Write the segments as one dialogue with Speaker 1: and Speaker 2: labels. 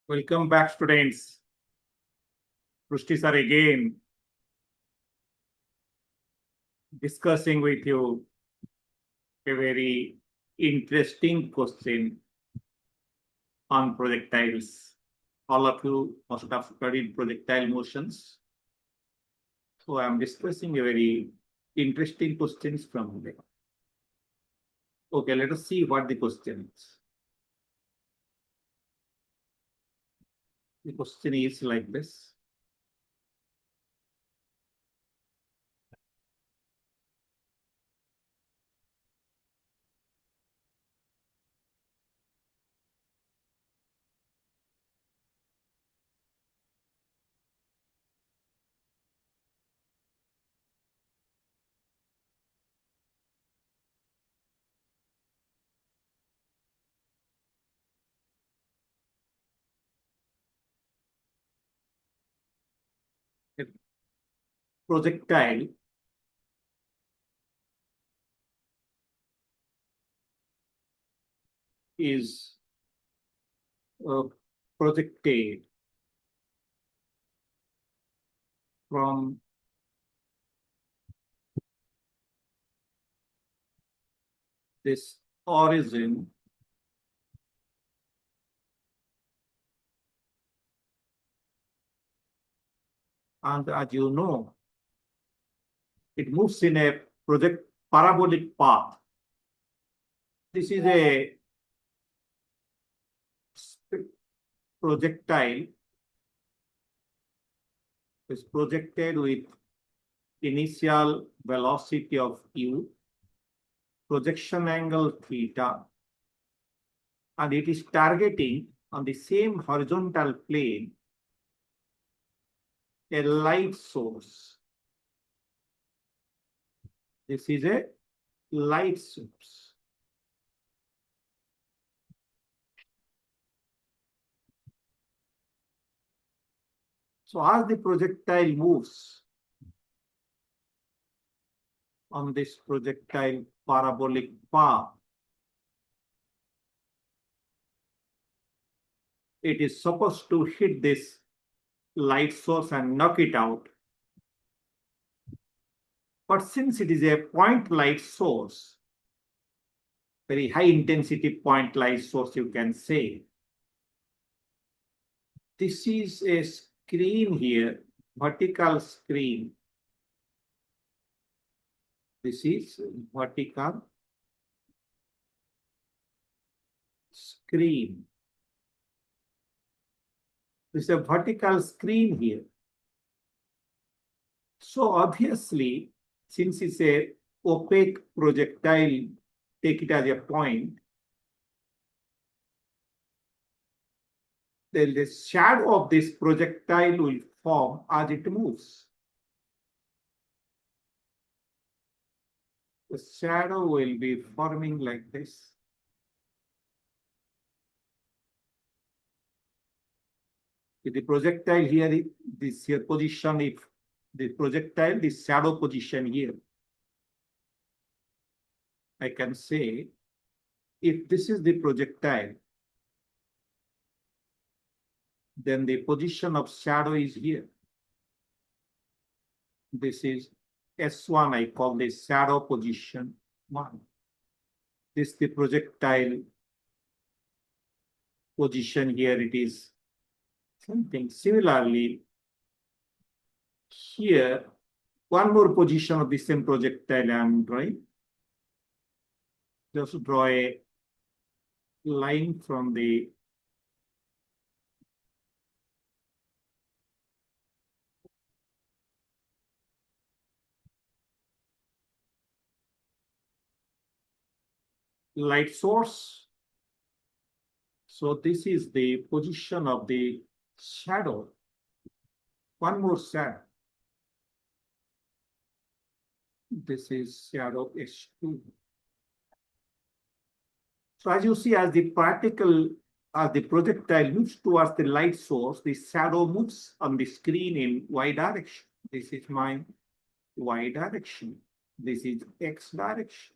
Speaker 1: Welcome back, students. Rushti sir again discussing with you a very interesting question on projectiles. All of you must have studied projectile motions. So I am discussing a very interesting questions from there. Okay, let us see what the question is. The question is like this. A projectile is projected from this origin and as you know, it moves in a parabolic path. This is a projectile is projected with initial velocity of u, projection angle theta, and it is targeting on the same horizontal plane a light source. This is a light source. So as the projectile moves on this projectile parabolic path, it is supposed to hit this light source and knock it out. But since it is a point light source, very high intensity point light source, you can say, this is a screen here, vertical screen. This is vertical screen. This is a vertical screen here. So obviously, since it's a opaque projectile, take it as a point, then the shadow of this projectile will form as it moves. The shadow will be forming like this. If the projectile here, this here position, if the projectile, this shadow position here, I can say, if this is the projectile, then the position of shadow is here. This is S1, I call this shadow position 1. This is the projectile position here, it is something. Similarly, here, one more position of the same projectile I am drawing. Just draw a line from the light source. So this is the position of the shadow. One more shadow. This is shadow S2. So as you see, as the particle, as the projectile moves towards the light source, the shadow moves on the screen in y direction. This is my y direction. This is x direction.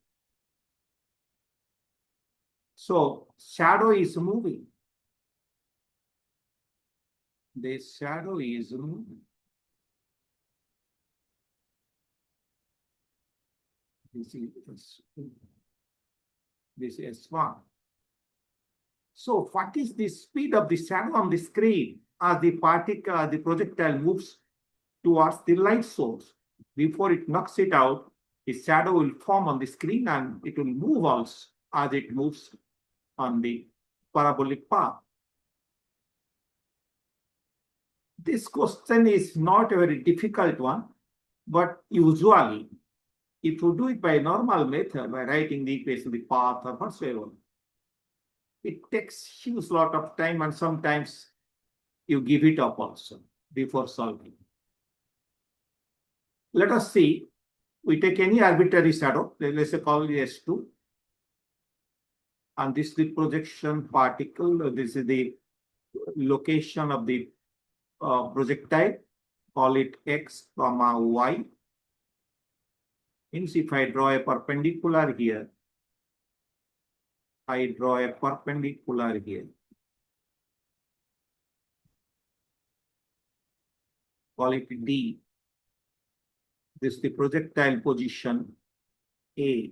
Speaker 1: So shadow is moving. the shadow is this is S1. So what is the speed of the shadow on the screen as the particle, the projectile moves towards the light source? Before it knocks it out, the shadow will form on the screen and it will move also as it moves on the parabolic path. This question is not a very difficult one, but usually, if you do it by normal method, by writing the equation, the path or whatsoever, it takes huge lot of time and sometimes you give it up also before solving. Let us see, we take any arbitrary shadow, let's say call it S2, and this is the projection particle, this is the location of the projectile, call it X, comma Y. Means if I draw a perpendicular here, I draw a perpendicular here. Call it D. This is the projectile position A.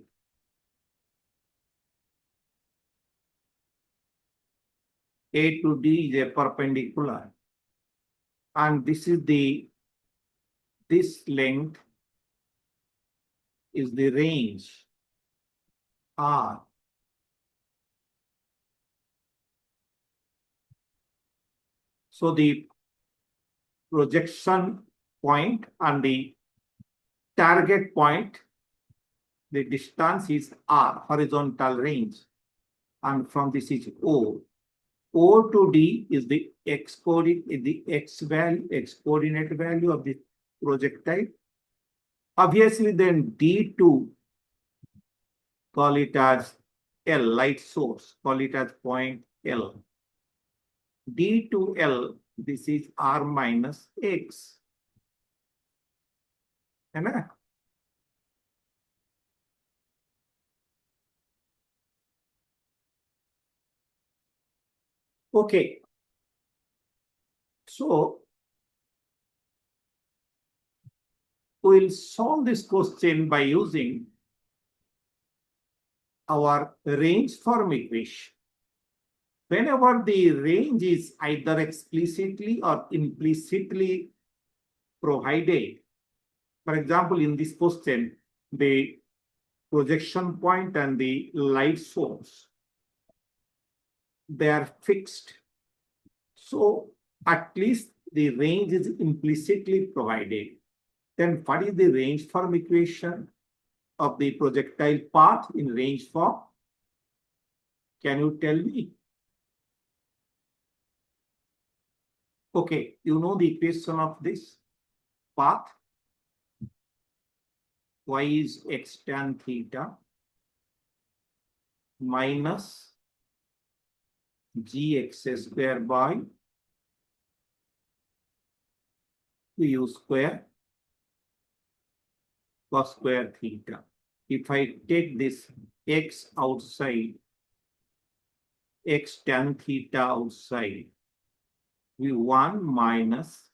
Speaker 1: A to D is a perpendicular. And this is this length is the range R. So the projection point and the target point, the distance is R, horizontal range. And from this is O. O to D is the x coordinate value of the projectile. Obviously, then D to call it as L, light source, call it as point L. D to L, this is R minus X. Okay. So we'll solve this question by using our range form equation. Whenever the range is either explicitly or implicitly provided, for example, in this question, the projection point and the light source, they are fixed. So at least the range is implicitly provided. Then what is the range form equation of the projectile path in range form? Can you tell me? Okay, you know the equation of this path. Y is x tan theta minus gx square by u square cos square theta. If I take this x outside, x tan theta outside, v1 minus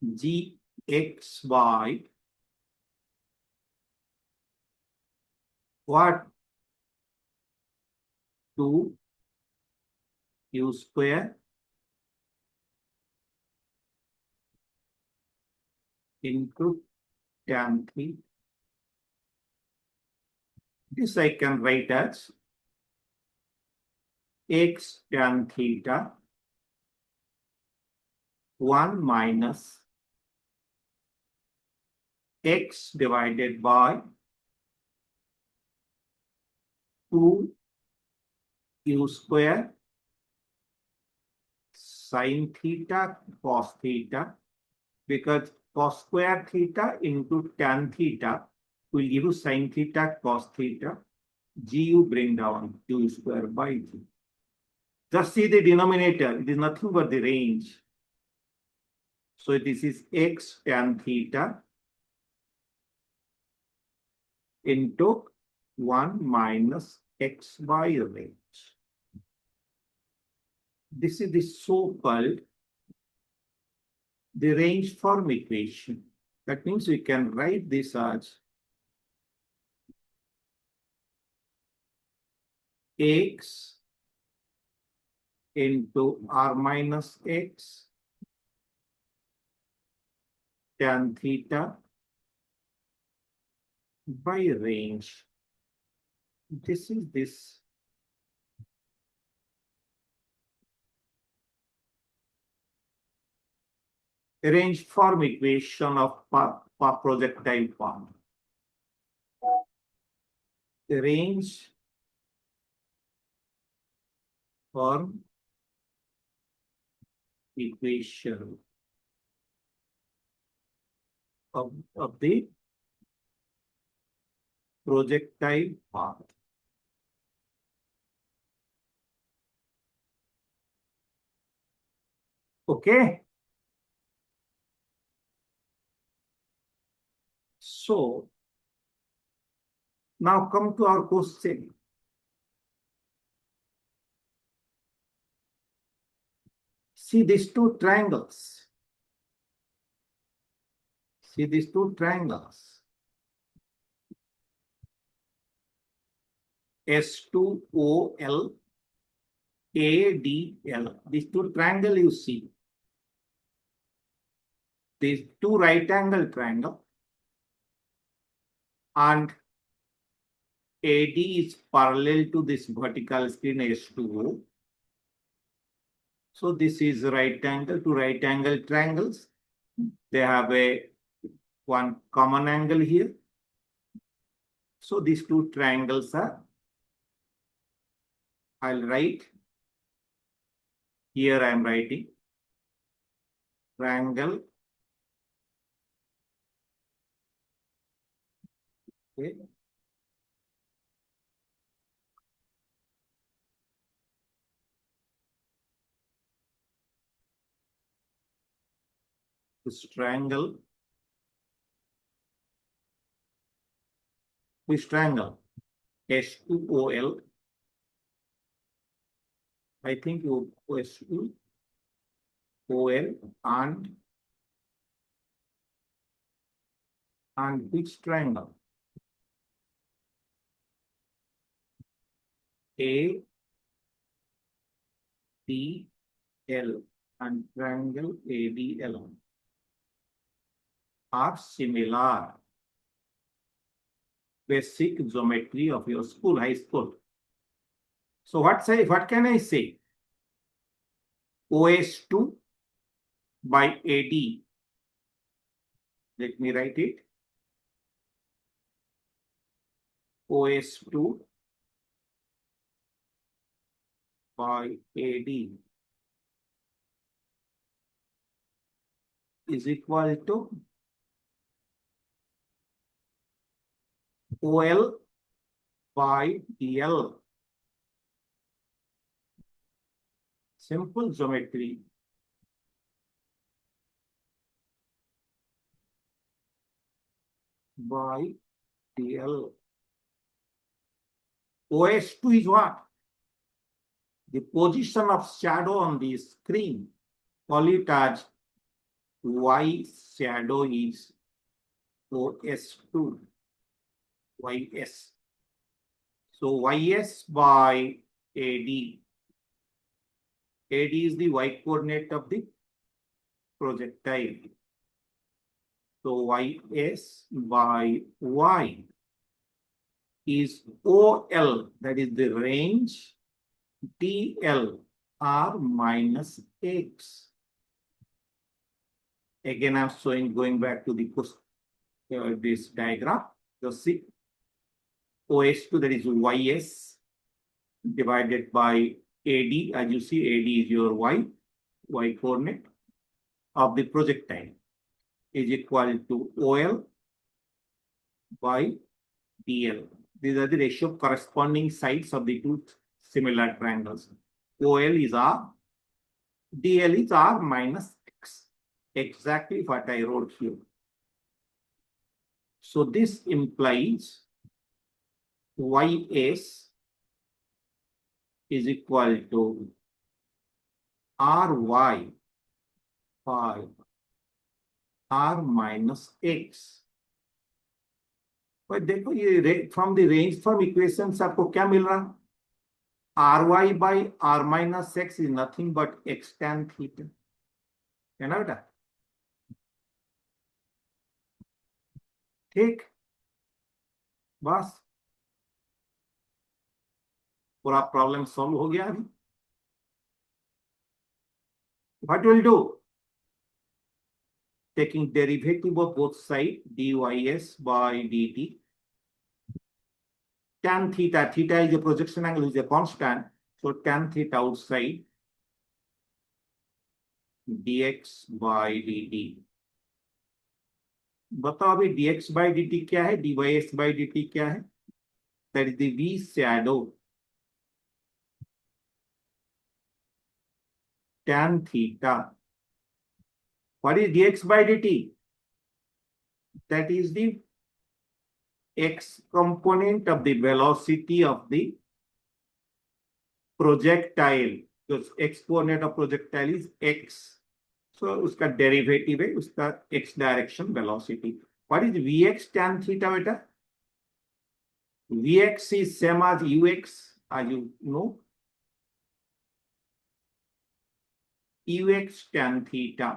Speaker 1: gx by what? 2 u square into tan theta. This I can write as x tan theta 1 minus x divided by 2 u square sin theta cos theta, because cos square theta into tan theta will give you sin theta cos theta. G you bring down u square by g. Just see the denominator, it is nothing but the range. So this is x tan theta into 1 minus x by range. This is the so-called the range form equation. That means we can write this as x into r minus x tan theta by range. This is this. Range form equation of projectile form. The range form equation of the projectile path. Okay. So now come to our question. See these two triangles. See these two triangles. S2OL ADL. These two triangles you see. These two right angle triangle and AD is parallel to this vertical screen S2O. So this is right angle to right angle triangles. They have one common angle here. So these two triangles are, I'll write, here I am writing triangle. Okay. This triangle. Which triangle? S2OL. I think you S2OL and which triangle? ADL and triangle ADL are similar. Basic geometry of your school, high school. So what can I say? OS2 by AD. Let me write it. OS2 by AD is equal to OL by DL. Simple geometry. By DL. OS2 is what? The position of shadow on the screen. Call it as Y shadow is OS2. YS. So YS by AD. AD is the Y coordinate of the projectile. So YS by Y is OL, that is the range, DL, R minus X. Again, I'm showing, going back to the this diagram. You see, OS2, that is YS divided by AD. As you see, AD is your Y coordinate of the projectile, is equal to OL by DL. These are the ratio of corresponding sides of the two similar triangles. OL is R, DL is R minus X. Exactly what I wrote here. So this implies YS is equal to ry by r minus x। देखो ये from the range from equation से आपको क्या मिल रहा, r y by r minus x is nothing but x tan theta, है ना बेटा? ठीक, बस पूरा प्रॉब्लम सॉल्व हो गया अभी। What will do, taking derivative of both sides dys by dt, tan theta, theta is a projection angle, is a constant, so tan theta outside dx by dt। बताओ अभी dx by dt क्या है, dys by dt क्या है? That is the v shadow tan theta। What is dx by dt? That is the x component of the velocity of the projectile, because exponent of projectile is x, so उसका derivative है उसका x direction velocity. What is vx tan theta बेटा? vx is same as ux, as you know, ux tan theta।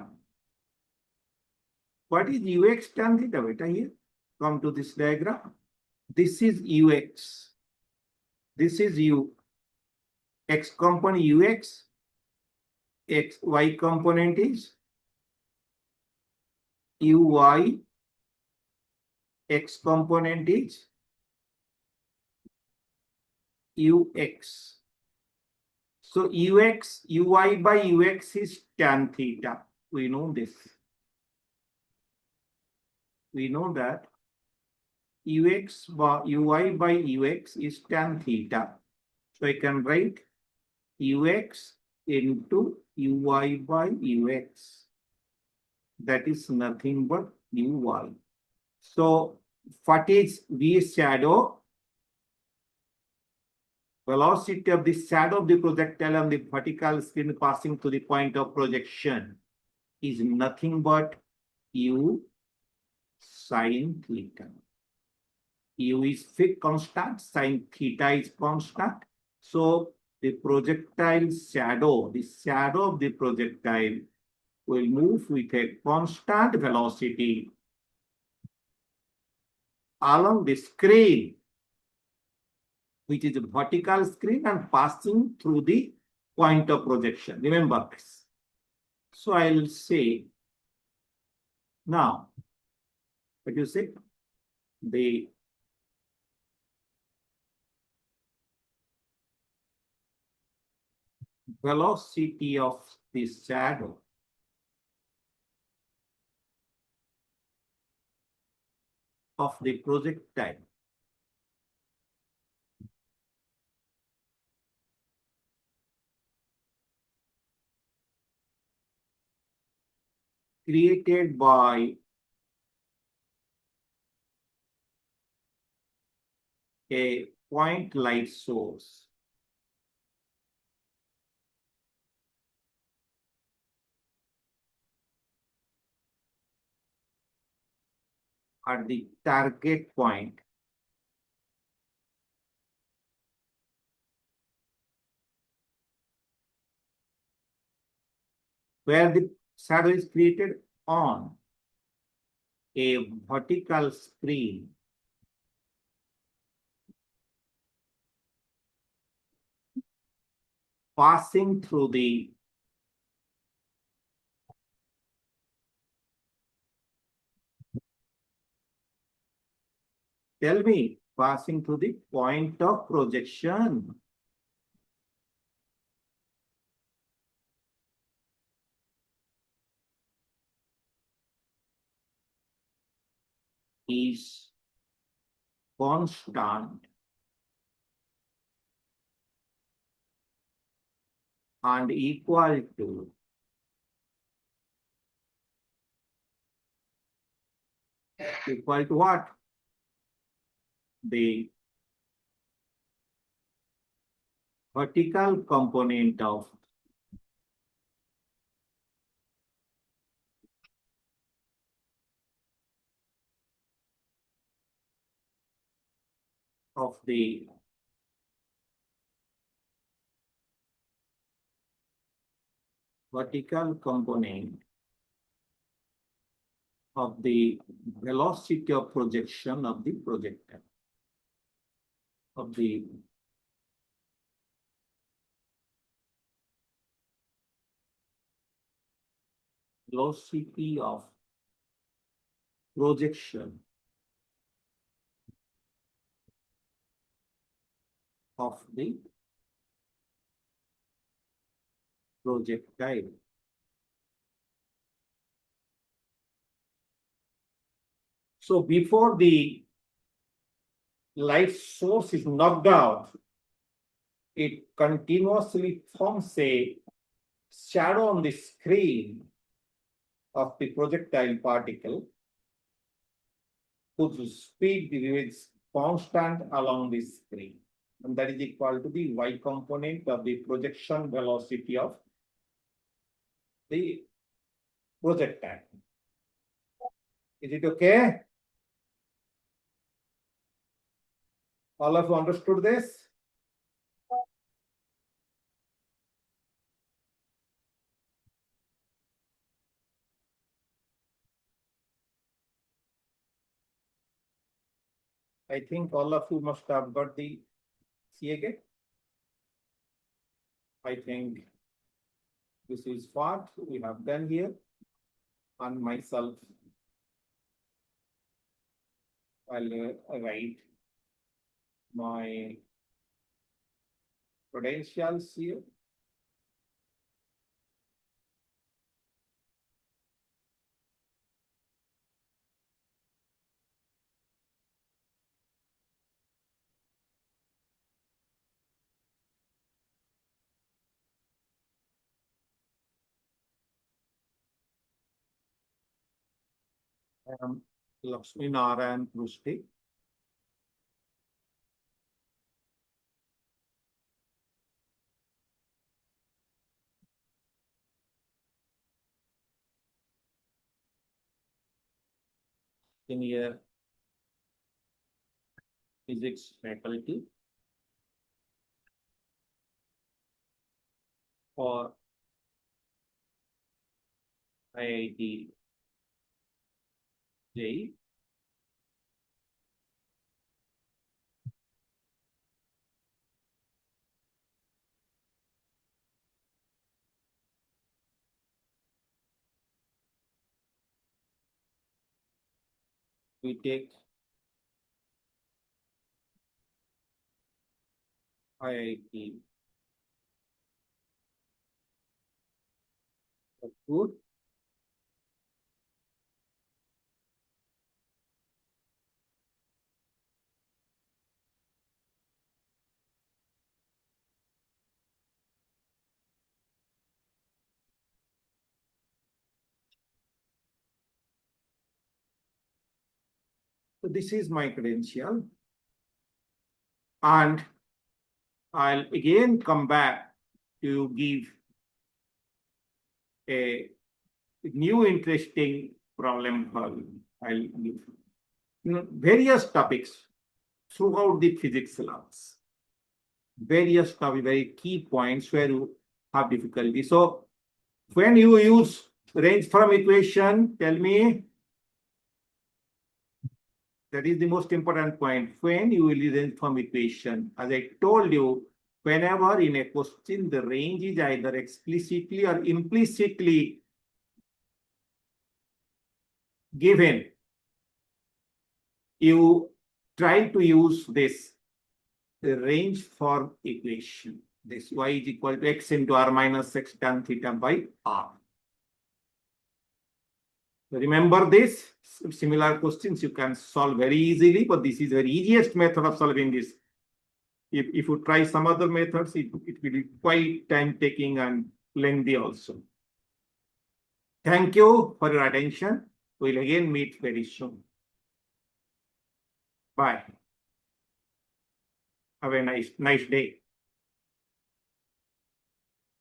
Speaker 1: what is ux tan theta beta? Here, come to this diagram, this is ux, this is u, x component ux, x y component is uy, x component is ux, so ux, uy by ux is tan theta, we know this, we know that ux by uy by ux is tan theta, so I can write ux into uy by ux, that is nothing but uy. So what is v shadow? Velocity of the shadow of the projectile on the vertical screen passing to the point of projection is nothing but u sin theta. U is fixed constant, sin theta is constant. So the projectile shadow, the shadow of the projectile will move with a constant velocity along the screen, which is a vertical screen, and passing through the point of projection. Remember this. So I'll say now, what you say? The velocity of the shadow of the projectile created by a point light source at the target point where the shadow is created on a vertical screen passing through the tell me, passing through the point of projection. Is constant and equal to what? The vertical component of of the vertical component of the velocity of projection of the projectile, of the velocity of projection of the projectile. So before the light source is knocked out, it continuously forms a shadow on the screen of the projectile particle whose speed is constant along the screen. And that is equal to the y component of the projection velocity of the projectile. Is it okay? All of you understood this? I think all of you must have got the CAG. I think this is what we have done here. And myself, I'll write my credentials here. I am Lakshmi Narayan Prusti. Senior physics faculty for IIT JEE. We take IIT Kanpur. So this is my credential. And I'll again come back to give a new interesting problem for you. I'll give various topics throughout the physics labs. Various topics, very key points where you have difficulty. So when you use range from equation, tell me, that is the most important point. When you will use range from equation, as I told you, whenever in a question the range is either explicitly or implicitly given, you try to use this range form equation. This y is equal to x into r minus x tan theta by r. Remember this. Similar questions you can solve very easily, but this is the very easiest method of solving this. If you try some other methods, it will be quite time taking and lengthy also. Thank you for your attention. We'll again meet very soon. Bye. Have a nice day.